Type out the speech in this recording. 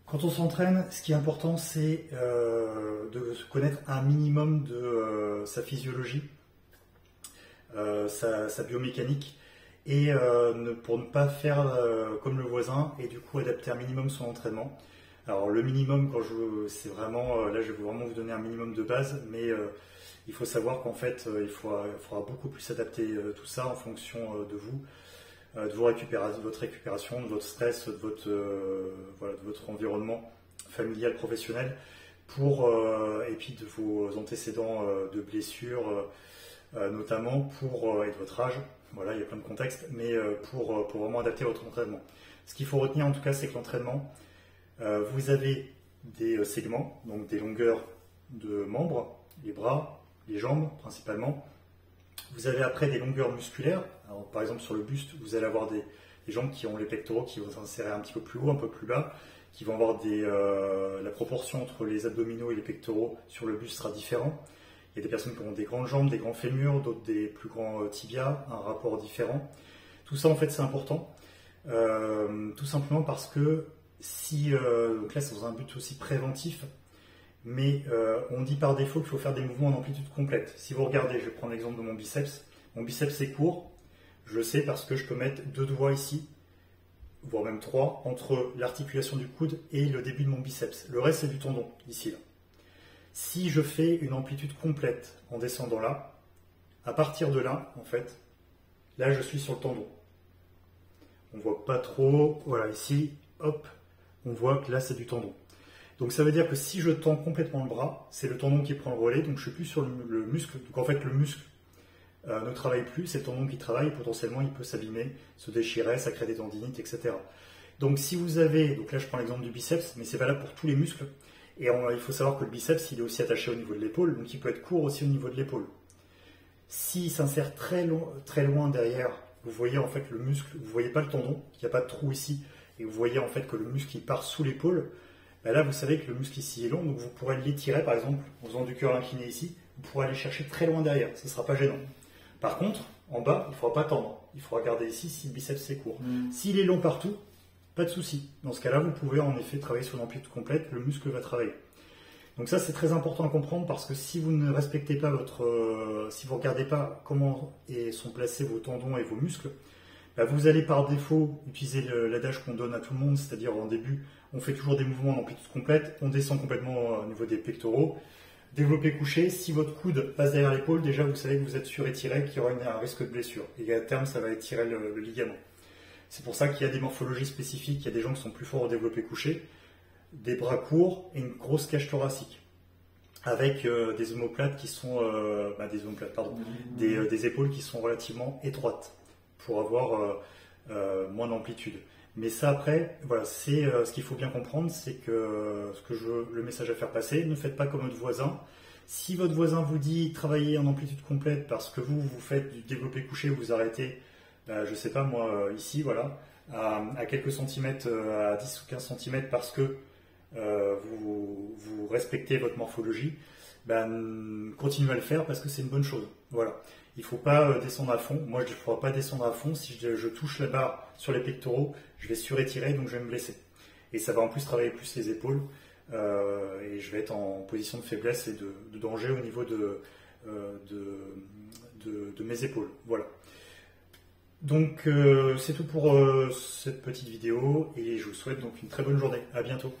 Quand on s'entraîne, ce qui est important, c'est de connaître un minimum de sa physiologie, sa biomécanique, et pour ne pas faire comme le voisin, et du coup adapter un minimum son entraînement. Alors le minimum, c'est vraiment, là je vais vraiment vous donner un minimum de base, mais il faut savoir qu'en fait, il faudra beaucoup plus adapter tout ça en fonction de vous. De votre récupération, de votre stress, de votre environnement familial, professionnel, et puis de vos antécédents de blessures, notamment et de votre âge. Voilà, il y a plein de contextes, mais pour vraiment adapter votre entraînement. Ce qu'il faut retenir en tout cas, c'est que l'entraînement, vous avez des segments, donc des longueurs de membres, les bras, les jambes principalement. Vous avez après des longueurs musculaires. Alors, par exemple, sur le buste, vous allez avoir des gens qui ont les pectoraux qui vont s'insérer un petit peu plus haut, un peu plus bas, qui vont avoir la proportion entre les abdominaux et les pectoraux sur le buste sera différent. Il y a des personnes qui ont des grandes jambes, des grands fémurs, d'autres des plus grands tibias, un rapport différent. Tout ça, en fait, c'est important. Tout simplement parce que donc là, c'est dans un but aussi préventif, mais on dit par défaut qu'il faut faire des mouvements en amplitude complète. Si vous regardez, je vais prendre l'exemple de mon biceps est court, je le sais parce que je peux mettre 2 doigts ici, voire même 3, entre l'articulation du coude et le début de mon biceps. Le reste, c'est du tendon, ici, là. Si je fais une amplitude complète en descendant là, à partir de là, en fait, là, je suis sur le tendon. On ne voit pas trop, voilà, ici, hop, on voit que là, c'est du tendon. Donc ça veut dire que si je tends complètement le bras, c'est le tendon qui prend le relais, donc je suis plus sur le muscle. Donc en fait, le muscle ne travaille plus, c'est le tendon qui travaille, potentiellement il peut s'abîmer, se déchirer, ça crée des tendinites, etc. Donc si vous avez, donc là je prends l'exemple du biceps, mais c'est valable pour tous les muscles, et il faut savoir que le biceps il est aussi attaché au niveau de l'épaule, donc il peut être court aussi au niveau de l'épaule. S'il s'insère très loin derrière, vous voyez en fait le muscle, vous ne voyez pas le tendon, il n'y a pas de trou ici, et vous voyez en fait que le muscle il part sous l'épaule. Là, vous savez que le muscle ici est long, donc vous pourrez l'étirer, par exemple, en faisant du curl incliné ici, vous pourrez aller chercher très loin derrière, ce ne sera pas gênant. Par contre, en bas, il ne faudra pas tendre, il faudra garder ici si le biceps est court. S'il est long partout, pas de souci. Dans ce cas-là, vous pouvez en effet travailler sur l'amplitude complète, le muscle va travailler. Donc ça, c'est très important à comprendre parce que si vous ne respectez pas si vous ne regardez pas comment sont placés vos tendons et vos muscles, vous allez par défaut utiliser l'adage qu'on donne à tout le monde, c'est-à-dire en début, on fait toujours des mouvements en amplitude complète, on descend complètement au niveau des pectoraux. Développé couché, si votre coude passe derrière l'épaule, déjà vous savez que vous êtes surétiré, qu'il y aura un risque de blessure. Et à terme, ça va étirer le ligament. C'est pour ça qu'il y a des morphologies spécifiques, il y a des gens qui sont plus forts au développé couché, des bras courts et une grosse cage thoracique. Avec des omoplates qui sont des épaules qui sont relativement étroites pour avoir moins d'amplitude. Mais ça après, voilà, c'est ce qu'il faut bien comprendre, c'est que le message à faire passer, ne faites pas comme votre voisin. Si votre voisin vous dit travaillez en amplitude complète parce que vous faites du développé couché, vous arrêtez, je sais pas moi, ici, voilà, à quelques centimètres, à 10 ou 15 centimètres parce que vous respectez votre morphologie, continuez à le faire parce que c'est une bonne chose. Voilà. Il ne faut pas descendre à fond. Moi, je ne pourrais pas descendre à fond. Si je touche la barre sur les pectoraux, je vais surétirer, donc je vais me blesser. Et ça va en plus travailler plus les épaules. Et je vais être en position de faiblesse et de danger au niveau de mes épaules. Voilà. Donc, c'est tout pour cette petite vidéo. Et je vous souhaite donc une très bonne journée. À bientôt.